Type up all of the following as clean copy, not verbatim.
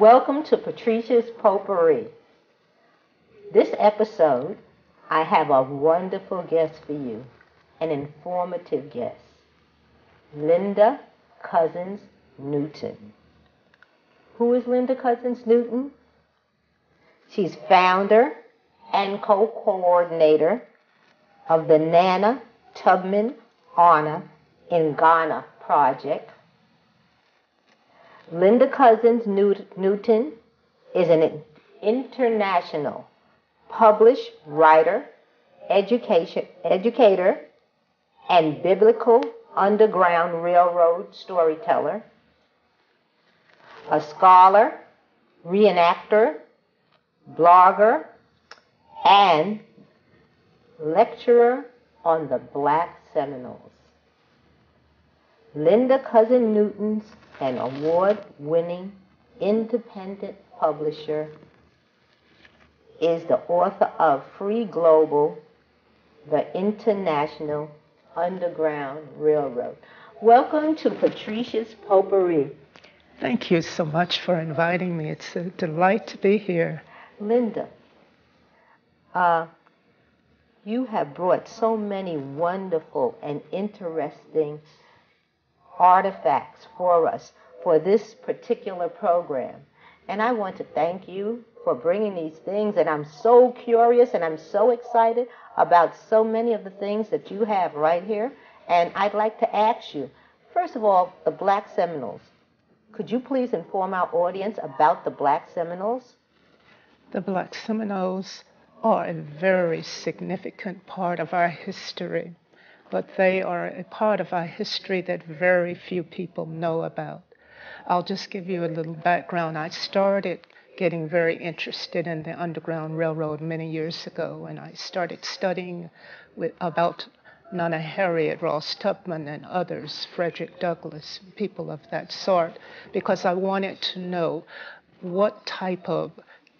Welcome to Patreesha's Potpourri. This episode, I have a wonderful guest for you, an informative guest, Linda Cousins Newton. Who is Linda Cousins Newton? She's founder and co-coordinator of the Nana Tubman Honor in Ghana project. Linda Cousins Newton is an international published writer, educator, and biblical Underground Railroad storyteller, a scholar, reenactor, blogger, and lecturer on the Black Seminoles. Linda Cousins Newton's an award-winning independent publisher, is the author of Free Global, the International Underground Railroad. Welcome to Patreesha's Potpourri. Thank you so much for inviting me. It's a delight to be here. Linda, you have brought so many wonderful and interesting artifacts for us for this particular program. And I want to thank you for bringing these things. And I'm so curious and I'm so excited about so many of the things that you have right here. And I'd like to ask you, first of all, the Black Seminoles. Could you please inform our audience about the Black Seminoles? The Black Seminoles are a very significant part of our history, but they are a part of our history that very few people know about. I'll just give you a little background. I started getting very interested in the Underground Railroad many years ago, and I started studying about Nana Harriet, Ross Tubman, and others, Frederick Douglass, people of that sort, because I wanted to know what type of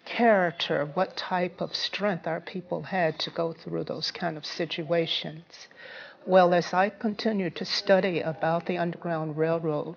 character, what type of strength our people had to go through those kind of situations. Well, as I continued to study about the Underground Railroad,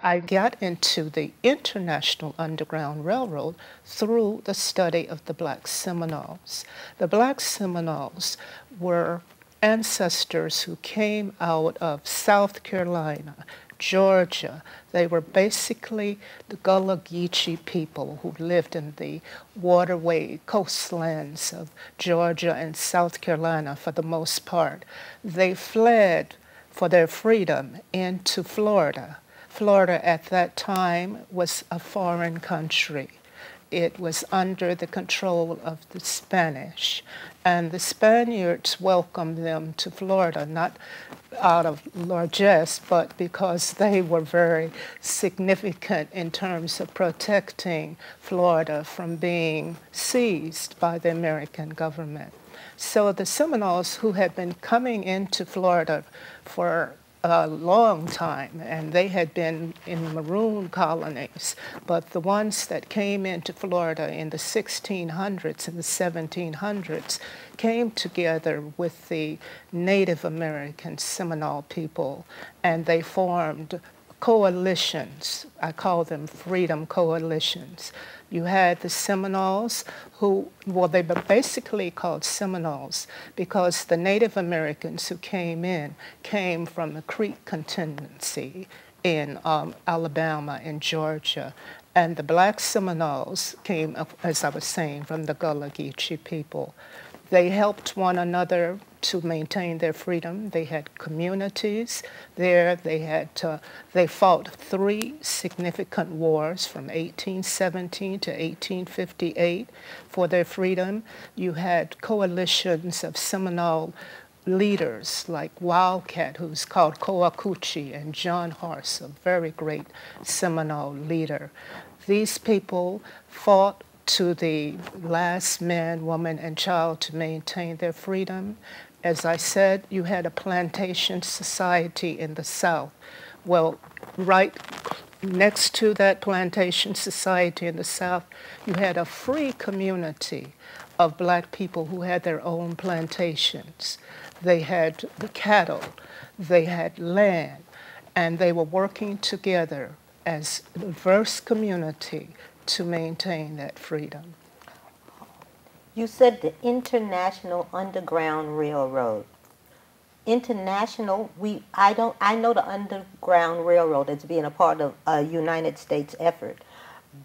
I got into the International Underground Railroad through the study of the Black Seminoles. The Black Seminoles were ancestors who came out of South Carolina, Georgia. They were basically the Gullah Geechee people who lived in the waterway coastlands of Georgia and South Carolina for the most part. They fled for their freedom into Florida. Florida at that time was a foreign country. It was under the control of the Spanish, and the Spaniards welcomed them to Florida, not out of largesse, but because they were very significant in terms of protecting Florida from being seized by the American government. So the Seminoles, who had been coming into Florida for a long time, and they had been in maroon colonies, but the ones that came into Florida in the 1600s and the 1700s came together with the Native American Seminole people, and they formed coalitions. I call them freedom coalitions. You had the Seminoles who, well, they were basically called Seminoles because the Native Americans who came from the Creek contingency in Alabama and Georgia. And the Black Seminoles came, as I was saying, from the Gullah Geechee people. They helped one another to maintain their freedom. They had communities there. They fought 3 significant wars from 1817 to 1858 for their freedom. You had coalitions of Seminole leaders like Wildcat, who's called Coacucci, and John Horse, a very great Seminole leader. These people fought to the last man, woman, and child to maintain their freedom. As I said, you had a plantation society in the South. Well, right next to that plantation society in the South, you had a free community of black people who had their own plantations. They had the cattle, they had land, and they were working together as a diverse community to maintain that freedom. You said the International Underground Railroad. International, I know the Underground Railroad as being a part of a United States effort,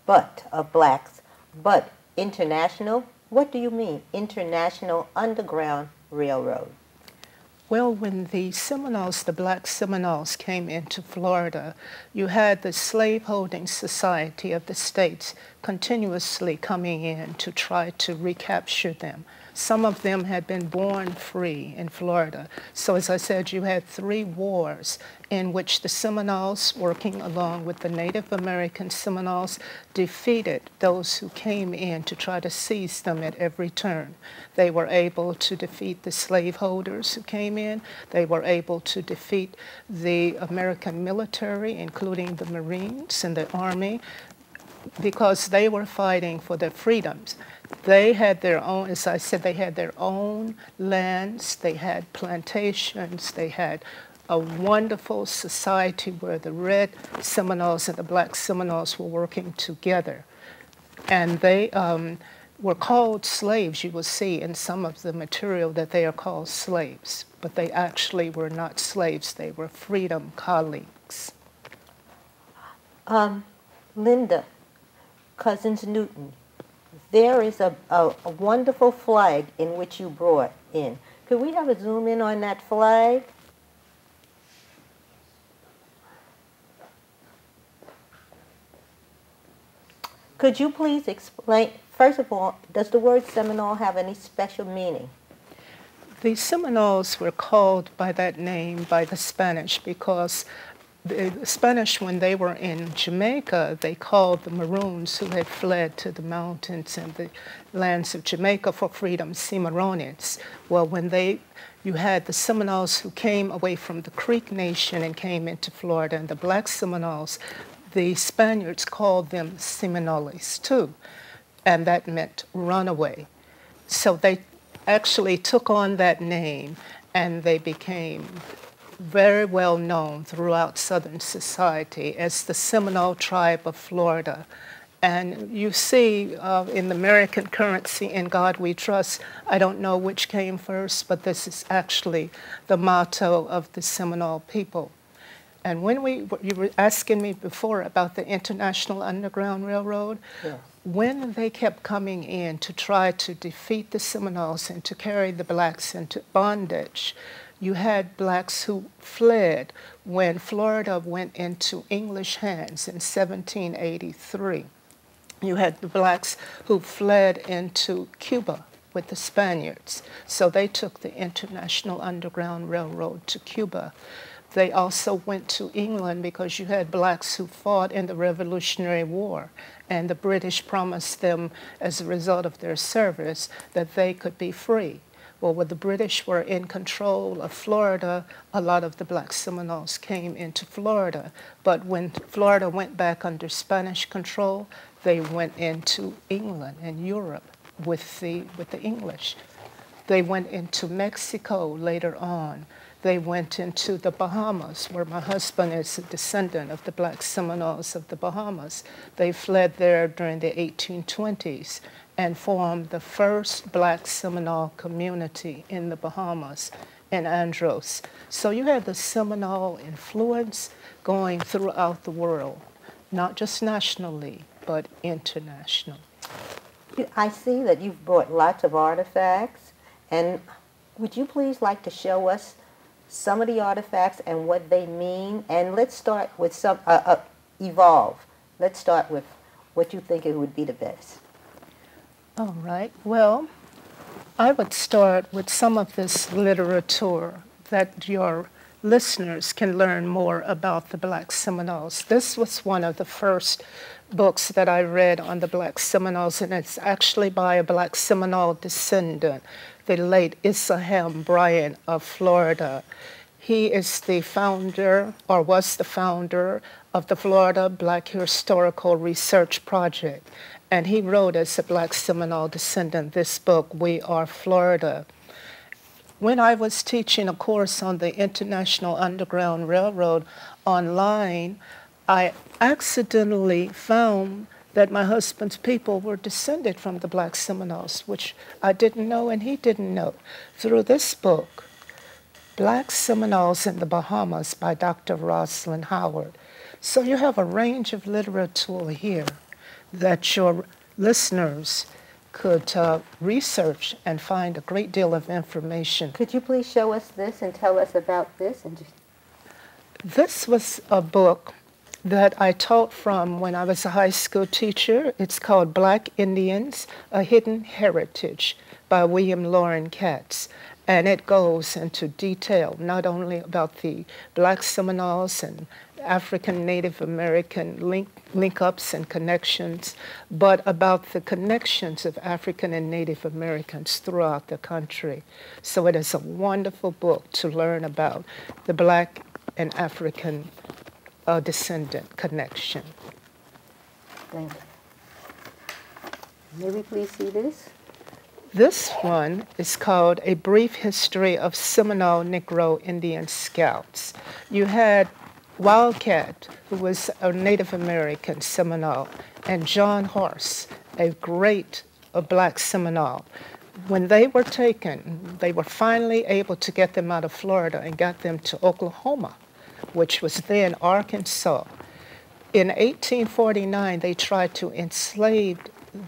but of blacks. But international, what do you mean? International Underground Railroad. Well, when the Seminoles, the Black Seminoles, came into Florida, you had the slaveholding society of the states continuously coming in to try to recapture them. Some of them had been born free in Florida. So as I said, you had 3 wars in which the Seminoles, working along with the Native American Seminoles, defeated those who came in to try to seize them at every turn. They were able to defeat the slaveholders who came in. They were able to defeat the American military, including the Marines and the Army, because they were fighting for their freedoms. They had their own, as I said, they had their own lands, they had plantations, they had a wonderful society where the red Seminoles and the black Seminoles were working together. And they were called slaves. You will see in some of the material that they are called slaves, but they actually were not slaves. They were freedom colleagues. Linda, Cousins Newton, there is a wonderful flag in which you brought in. Could we have a zoom in on that flag? Could you please explain, first of all, does the word Seminole have any special meaning? The Seminoles were called by that name by the Spanish because the Spanish, when they were in Jamaica, they called the Maroons who had fled to the mountains and the lands of Jamaica for freedom, Cimarrones. Well, when you had the Seminoles who came away from the Creek Nation and came into Florida, and the Black Seminoles, the Spaniards called them Seminoles too, and that meant runaway. So they actually took on that name, and they became very well known throughout Southern society as the Seminole tribe of Florida. And you see in the American currency, "In God We Trust," I don't know which came first, but this is actually the motto of the Seminole people. And when you were asking me before about the International Underground Railroad, yes. When they kept coming in to try to defeat the Seminoles and to carry the blacks into bondage, you had blacks who fled when Florida went into English hands in 1783. You had the blacks who fled into Cuba with the Spaniards. So they took the International Underground Railroad to Cuba. They also went to England because you had blacks who fought in the Revolutionary War, and the British promised them, as a result of their service, that they could be free. Well, when the British were in control of Florida, a lot of the black Seminoles came into Florida. But when Florida went back under Spanish control, they went into England and Europe with the English. They went into Mexico later on. They went into the Bahamas, where my husband is a descendant of the black Seminoles of the Bahamas. They fled there during the 1820s and formed the first black Seminole community in the Bahamas, in Andros. So you had the Seminole influence going throughout the world, not just nationally, but internationally. I see that you've brought lots of artifacts, and would you please like to show us some of the artifacts and what they mean? And let's start with some, evolve. Let's start with what you think it would be the best. All right. Well, I would start with some of this literature that your listeners can learn more about the Black Seminoles. This was one of the first books that I read on the Black Seminoles, and it's actually by a Black Seminole descendant, the late Issaham Bryant of Florida. He is the founder, or was the founder, of the Florida Black Historical Research Project. And he wrote, as a Black Seminole descendant, this book, We Are Florida. When I was teaching a course on the International Underground Railroad online, I accidentally found that my husband's people were descended from the Black Seminoles, which I didn't know and he didn't know. Through this book, Black Seminoles in the Bahamas by Dr. Rosalind Howard. So you have a range of literature here that your listeners could research and find a great deal of information. Could you please show us this and tell us about this? This was a book that I taught from when I was a high school teacher. It's called Black Indians, A Hidden Heritage by William Loren Katz. And it goes into detail not only about the Black Seminoles and African Native American link-ups and connections, but about the connections of African and Native Americans throughout the country. So it is a wonderful book to learn about the Black and African descendant connection. Thank you. May we please see this? This one is called A Brief History of Seminole Negro Indian Scouts. You had Wildcat, who was a Native American Seminole, and John Horse, a great Black Seminole. When they were taken, they were finally able to get them out of Florida and got them to Oklahoma, which was then Arkansas. In 1849, they tried to enslave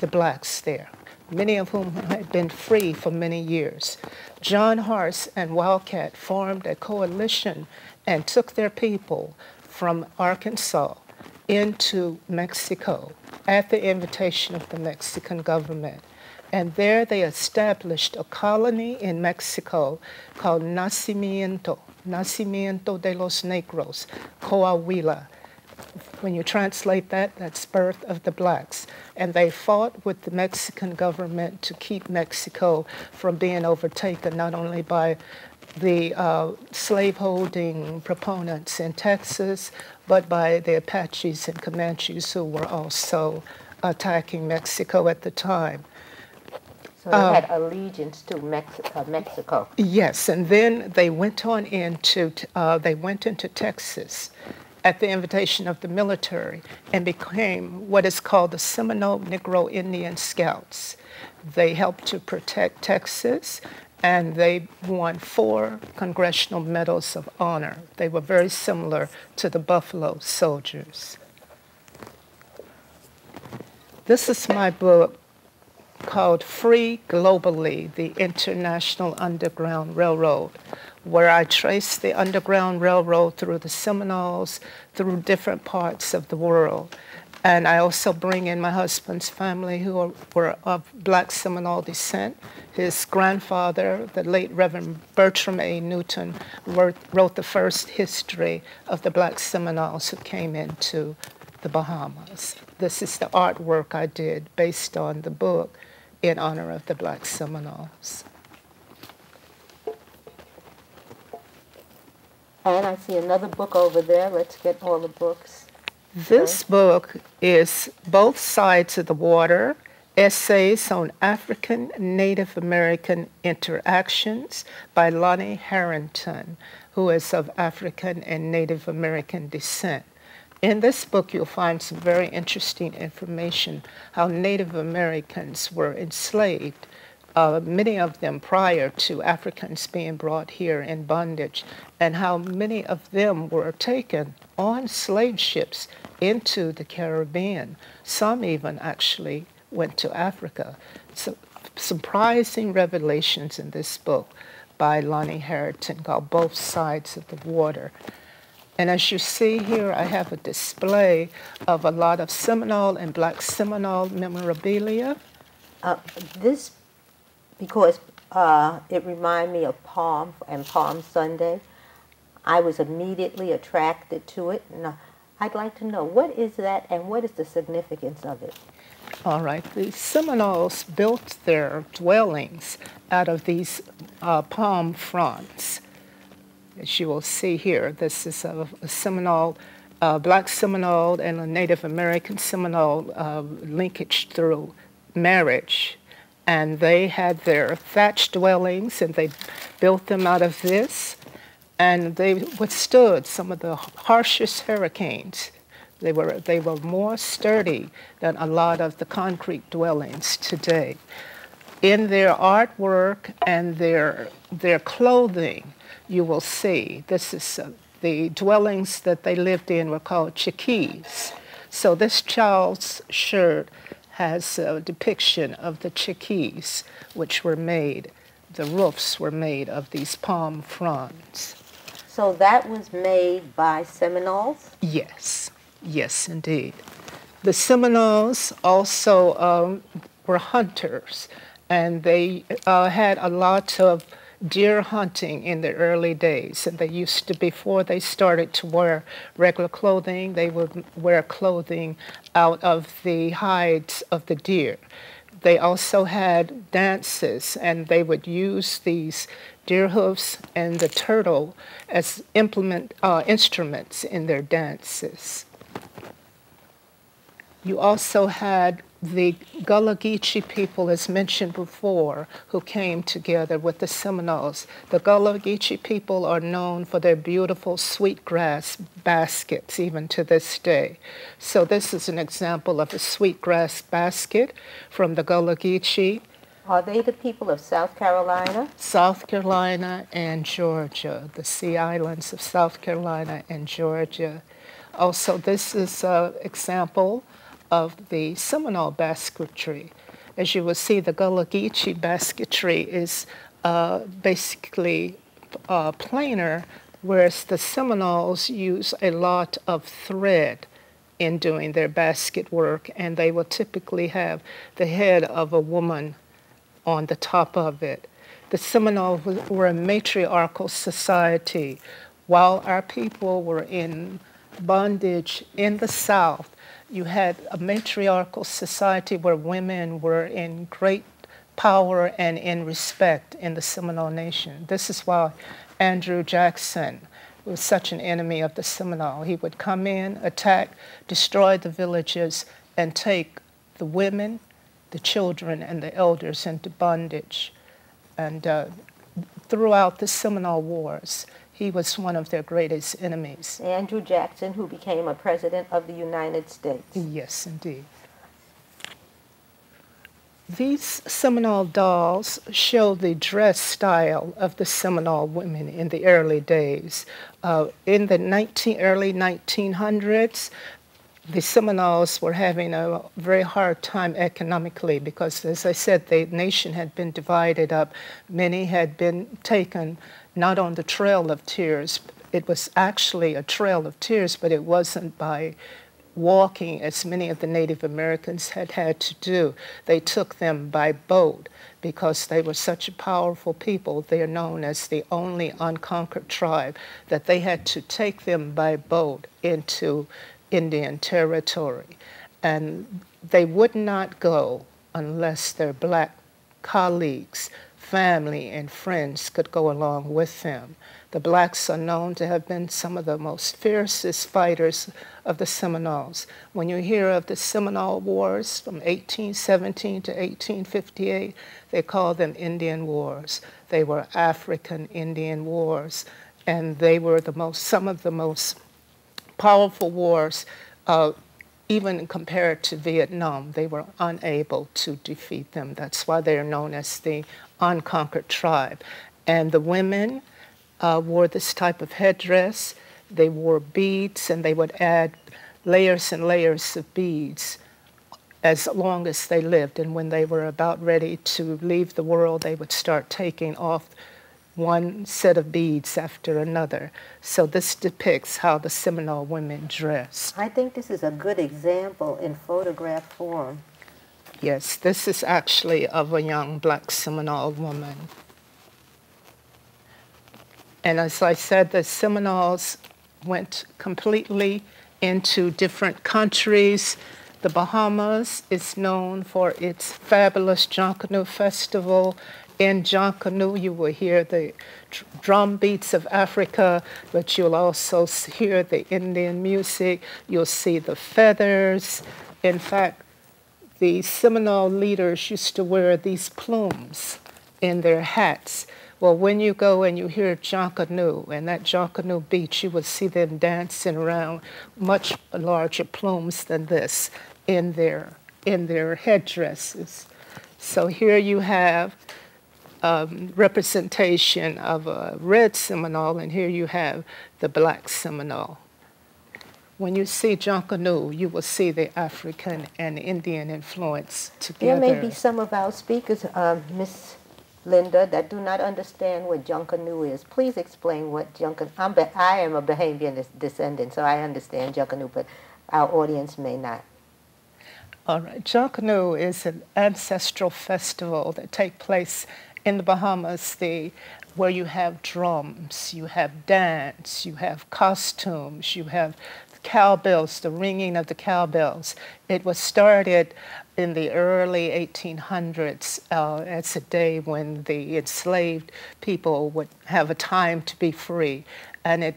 the blacks there, many of whom had been free for many years. John Horse and Wildcat formed a coalition and took their people from Arkansas into Mexico at the invitation of the Mexican government. And there they established a colony in Mexico called Nacimiento de los Negros, Coahuila. When you translate that, that's birth of the blacks. And they fought with the Mexican government to keep Mexico from being overtaken, not only by the slaveholding proponents in Texas, but by the Apaches and Comanches who were also attacking Mexico at the time. So they had allegiance to Mexico. Yes, and then they went on into Texas at the invitation of the military and became what is called the Seminole Negro Indian Scouts. They helped to protect Texas, and they won 4 Congressional Medals of Honor. They were very similar to the Buffalo Soldiers. This is my book called Free Globally, the International Underground Railroad, where I trace the Underground Railroad through the Seminoles, through different parts of the world. And I also bring in my husband's family who were of Black Seminole descent. His grandfather, the late Reverend Bertram A. Newton, wrote the first history of the Black Seminoles who came into the Bahamas. This is the artwork I did based on the book in honor of the Black Seminoles. And I see another book over there. Let's get all the books. This book is Both Sides of the Water, Essays on African Native American Interactions by Lonnie Harrington, who is of African and Native American descent. In this book, you'll find some very interesting information how Native Americans were enslaved, many of them prior to Africans being brought here in bondage, and how many of them were taken on slave ships into the Caribbean. Some even actually went to Africa. So, surprising revelations in this book by Lonnie Harrington called Both Sides of the Water. And as you see here, I have a display of a lot of Seminole and Black Seminole memorabilia. This, because it reminded me of Palm and Palm Sunday, I was immediately attracted to it. And I'd like to know, what is that and what is the significance of it? All right, the Seminoles built their dwellings out of these palm fronds. As you will see here, this is a Seminole, Black Seminole and a Native American Seminole linkage through marriage. And they had their thatched dwellings, and they built them out of this. And they withstood some of the harshest hurricanes They were more sturdy than a lot of the concrete dwellings today. In their artwork and their clothing, you will see, this is the dwellings that they lived in were called chickees. So this child's shirt has a depiction of the chickees, which were made, the roofs were made of these palm fronds. So that was made by Seminoles? Yes, yes, indeed. The Seminoles also were hunters, and they had a lot of deer hunting in the early days. And they used to, before they started to wear regular clothing, they would wear clothing out of the hides of the deer. They also had dances, and they would use these deer hoofs and the turtle as instruments in their dances. You also had the Gullah Geechee people, as mentioned before, who came together with the Seminoles. The Gullah Geechee people are known for their beautiful sweetgrass baskets, even to this day. So this is an example of a sweetgrass basket from the Gullah Geechee. Are they the people of South Carolina? South Carolina and Georgia, the Sea Islands of South Carolina and Georgia. Also, this is an example of the Seminole basketry. As you will see, the Gullah Geechee basketry is basically plainer, whereas the Seminoles use a lot of thread in doing their basket work, and they will typically have the head of a woman on the top of it. The Seminoles were a matriarchal society. While our people were in bondage in the South, you had a matriarchal society where women were in great power and in respect in the Seminole Nation. This is why Andrew Jackson was such an enemy of the Seminole. He would come in, attack, destroy the villages, and take the women, the children, and the elders into bondage. And throughout the Seminole Wars, he was one of their greatest enemies. Andrew Jackson, who became a president of the United States. Yes, indeed. These Seminole dolls show the dress style of the Seminole women in the early days. In the early 1900s, the Seminoles were having a very hard time economically because, as I said, the nation had been divided up. Many had been taken not on the Trail of Tears. It was actually a Trail of Tears, but it wasn't by walking as many of the Native Americans had had to do. They took them by boat because they were such a powerful people. They are known as the only unconquered tribe, that they had to take them by boat into Indian territory. And they would not go unless their black colleagues, family, and friends could go along with them. The blacks are known to have been some of the most fiercest fighters of the Seminoles. When you hear of the Seminole Wars from 1817 to 1858, they call them Indian Wars. They were African Indian Wars, and they were some of the most powerful wars, even compared to Vietnam. They were unable to defeat them. That's why they are known as the unconquered tribe. And the women wore this type of headdress. They wore beads, and they would add layers and layers of beads as long as they lived. And when they were about ready to leave the world, they would start taking off one set of beads after another. So this depicts how the Seminole women dressed. I think this is a good example in photograph form. Yes, this is actually of a young black Seminole woman. And as I said, the Seminoles went completely into different countries. The Bahamas is known for its fabulous Junkanoo Festival. In Junkanoo, you will hear the drum beats of Africa, but you'll also hear the Indian music. You'll see the feathers. In fact, the Seminole leaders used to wear these plumes in their hats. Well, when you go and you hear Junkanoo, and that Junkanoo beach, you will see them dancing around much larger plumes than this in their headdresses. So here you have representation of a red Seminole, and here you have the Black Seminole. When you see Junkanoo, you will see the African and Indian influence together. There may be some of our speakers, Miss Linda, that do not understand what Junkanoo is. Please explain what Junkanoo. I am a Bahamian descendant, so I understand Junkanoo, but our audience may not. All right. Junkanoo is an ancestral festival that takes place in the Bahamas, where you have drums, you have dance, you have costumes, you have cowbells, the ringing of the cowbells. It was started in the early 1800s as a day when the enslaved people would have a time to be free. And it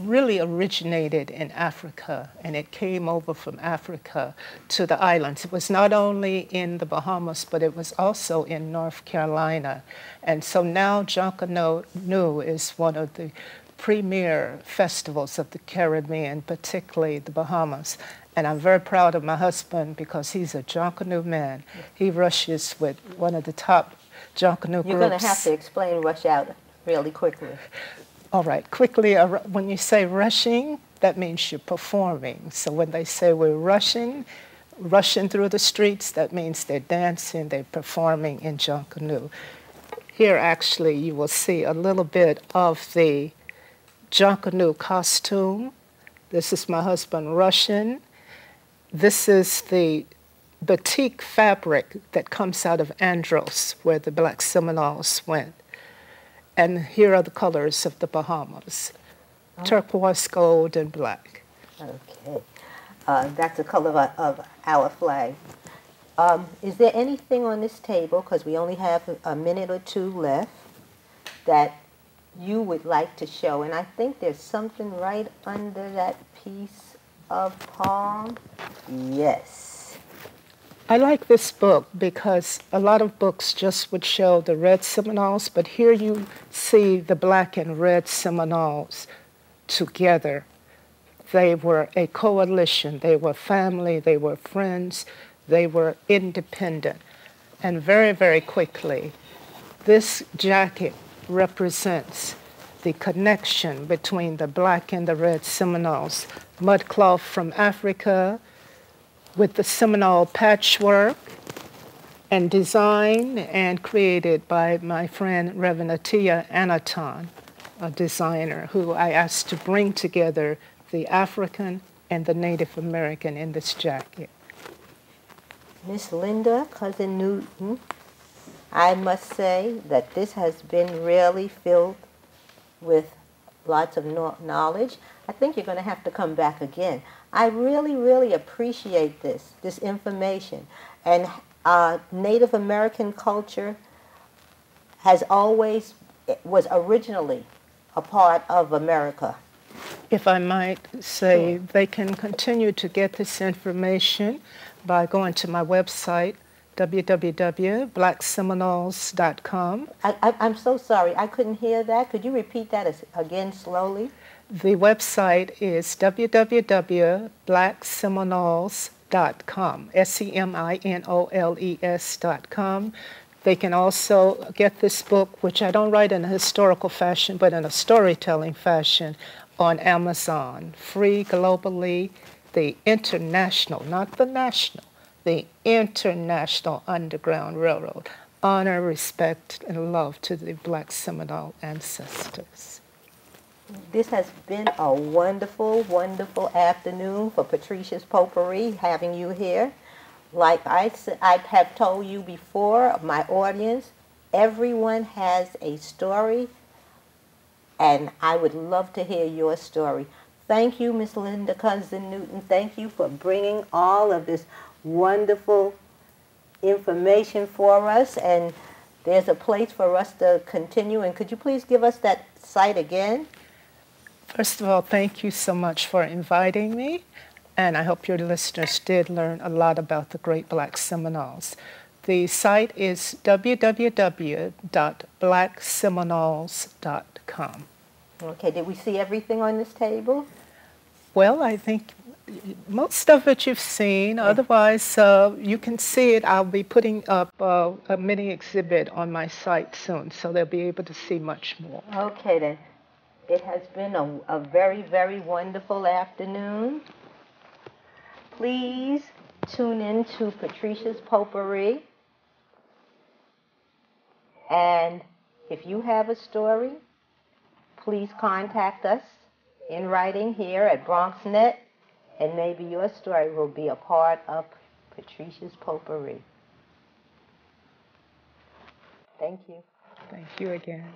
really originated in Africa, and it came over from Africa to the islands. It was not only in the Bahamas, but it was also in North Carolina. And so now Junkanoo is one of the premier festivals of the Caribbean, particularly the Bahamas. And I'm very proud of my husband because he's a Junkanoo man. He rushes with one of the top Junkanoo groups. You're going to have to explain rush out really quickly. All right, quickly, when you say rushing, that means you're performing. So when they say we're rushing through the streets, that means they're dancing, they're performing in Junkanoo. Here, actually, you will see a little bit of the Junkanoo costume. This is my husband rushing. This is the batik fabric that comes out of Andros, where the Black Seminoles went. And here are the colors of the Bahamas, turquoise, gold, and black. Okay. That's the color of our flag. Is there anything on this table, because we only have a minute or two left, that you would like to show? And I think there's something right under that piece of palm. Yes. I like this book because a lot of books just would show the red Seminoles, but here you see the black and red Seminoles together. They were a coalition. They were family. They were friends. They were independent. And very, very quickly, this jacket represents the connection between the black and the red Seminoles. Mudcloth from Africa, with the Seminole patchwork and design and created by my friend Reverend Atia Anaton, a designer who I asked to bring together the African and the Native American in this jacket. Miss Linda, Cousin Newton, I must say that this has been really filled with lots of knowledge. I think you're going to have to come back again. I really, really appreciate this information. And Native American culture was originally a part of America. If I might say, they can continue to get this information by going to my website, www.blackseminoles.com. I'm so sorry, I couldn't hear that. Could you repeat that again slowly? The website is www.blackseminoles.com, SEMINOLES.com. They can also get this book, which I don't write in a historical fashion, but in a storytelling fashion, on Amazon. Free globally, the international, not the national, the International Underground Railroad. Honor, respect, and love to the Black Seminole ancestors. This has been a wonderful, wonderful afternoon for Patreesha's Potpourri, having you here. Like I have told you before, my audience, everyone has a story, and I would love to hear your story. Thank you, Miss Linda Cousin Newton. Thank you for bringing all of this wonderful information for us, and there's a place for us to continue. And could you please give us that site again? First of all, thank you so much for inviting me, and I hope your listeners did learn a lot about the Great Black Seminoles. The site is www.blackseminoles.com. Okay, did we see everything on this table? Well, I think most of it you've seen. Otherwise, you can see it. I'll be putting up a mini exhibit on my site soon, so they'll be able to see much more. Okay, then. It has been a very, very wonderful afternoon. Please tune in to Patreesha's Potpourri. And if you have a story, please contact us in writing here at BronxNet, and maybe your story will be a part of Patreesha's Potpourri. Thank you. Thank you again.